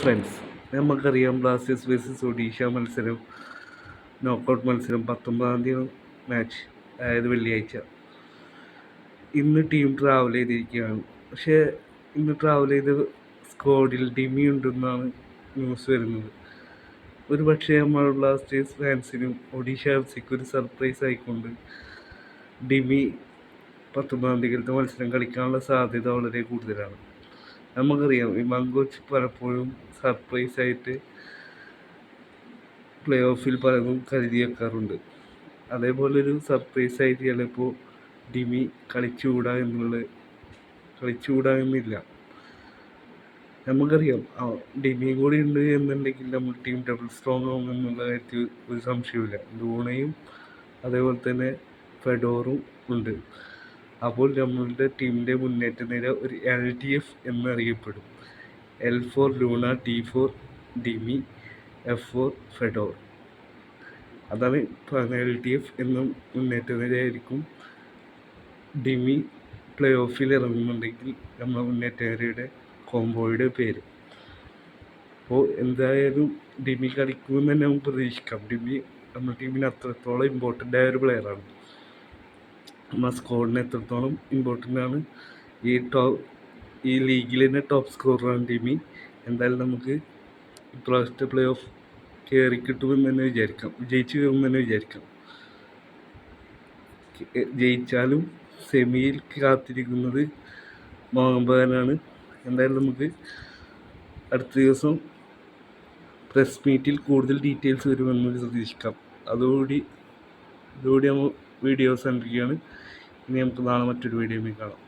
Friends, നമുക്കറിയാം Blasters versus Odisha മത്സരം, knockout മത്സരം 19-ാം തീയതി മാച്ച്, അതായത് വെള്ളിയാഴ്ച. ഇന്ന് ടീം ട്രാവൽ ചെയ്തിരിക്കുകയാണ്. പക്ഷേ ഇന്ന് ട്രാവൽ ചെയ്ത സ്ക്വാഡിൽ ഡിമി ഉണ്ടെന്നാണ് ന്യൂസ് വരുന്നത്. ഒരു പക്ഷേ നമ്മൾ ബ്ലാസ്റ്റേഴ്സ് ഫാൻസിനും ഒഡീഷ എഫ് സിക്കും ഒരു സർപ്രൈസ് ആയിക്കൊണ്ട് ഡിമി 19-ാം തീയതിയിലത്തെ മത്സരം കളിക്കാനുള്ള സാധ്യത വളരെ കൂടുതലാണ്. നമുക്കറിയാം ഇമാൻ കോച്ച് പലപ്പോഴും സർപ്രൈസായിട്ട് പ്ലേ ഓഫിൽ പലതും കരുതി വെക്കാറുണ്ട്. അതേപോലൊരു സർപ്രൈസായിട്ട് ചിലപ്പോൾ ഡിമി കളിച്ചുകൂടാ എന്നില്ല. നമുക്കറിയാം ഡിമിയും കൂടി ഉണ്ട് എന്നുണ്ടെങ്കിൽ നമ്മൾ ടീം ഡബിൾ സ്ട്രോങ് ആവും എന്നുള്ള കാര്യത്തിൽ ഒരു സംശയമില്ല. ലൂണയും അതേപോലെ തന്നെ ഫെഡോറും ഉണ്ട്. അപ്പോൾ നമ്മളുടെ ടീമിൻ്റെ മുന്നേറ്റ നിര ഒരു LDF എന്നറിയപ്പെടും. L ഫോർ ലൂണ, D ഫോർ ഡിമി, F ഫോർ ഫെഡോർ. അതാണ് LDF എന്ന മുന്നേറ്റ നിരയായിരിക്കും ഡിമി പ്ലേ ഓഫിൽ ഇറങ്ങുന്നുണ്ടെങ്കിൽ നമ്മുടെ മുന്നേറ്റ നിരയുടെ കോംബോയുടെ പേര്. അപ്പോൾ എന്തായാലും ഡിമി കളിക്കുമെന്ന് തന്നെ നമുക്ക് പ്രതീക്ഷിക്കാം. ഡിമി നമ്മുടെ ടീമിന് അത്രത്തോളം ഇമ്പോർട്ടൻ്റ് ആയ ഒരു പ്ലെയറാണ്. നമ്മുടെ സ്ക്വാഡിന് എത്രത്തോളം ഇമ്പോർട്ടൻ്റ് ആണ്. ഈ ലീഗിൽ തന്നെ ടോപ്പ് സ്കോററാണ് ഡിമി. എന്തായാലും നമുക്ക് ഇപ്രാവശ്യത്തെ പ്ലേ ഓഫ് വിജയിച്ചു കയറുമെന്ന് തന്നെ വിചാരിക്കാം. ജയിച്ചാലും സെമിയിൽ കാത്തിരിക്കുന്നത് മോഹൻ ബഗാനാണ്. എന്തായാലും നമുക്ക് അടുത്ത ദിവസം പ്രസ് മീറ്റിൽ കൂടുതൽ ഡീറ്റെയിൽസ് വരുമെന്ന് പ്രതീക്ഷിക്കാം. അതോടുകൂടി നമ്മൾ വീഡിയോ അവസാനിപ്പിക്കുകയാണ്. ഇനി നമുക്ക് നാളെ മറ്റൊരു വീഡിയോയിൽ കാണാം.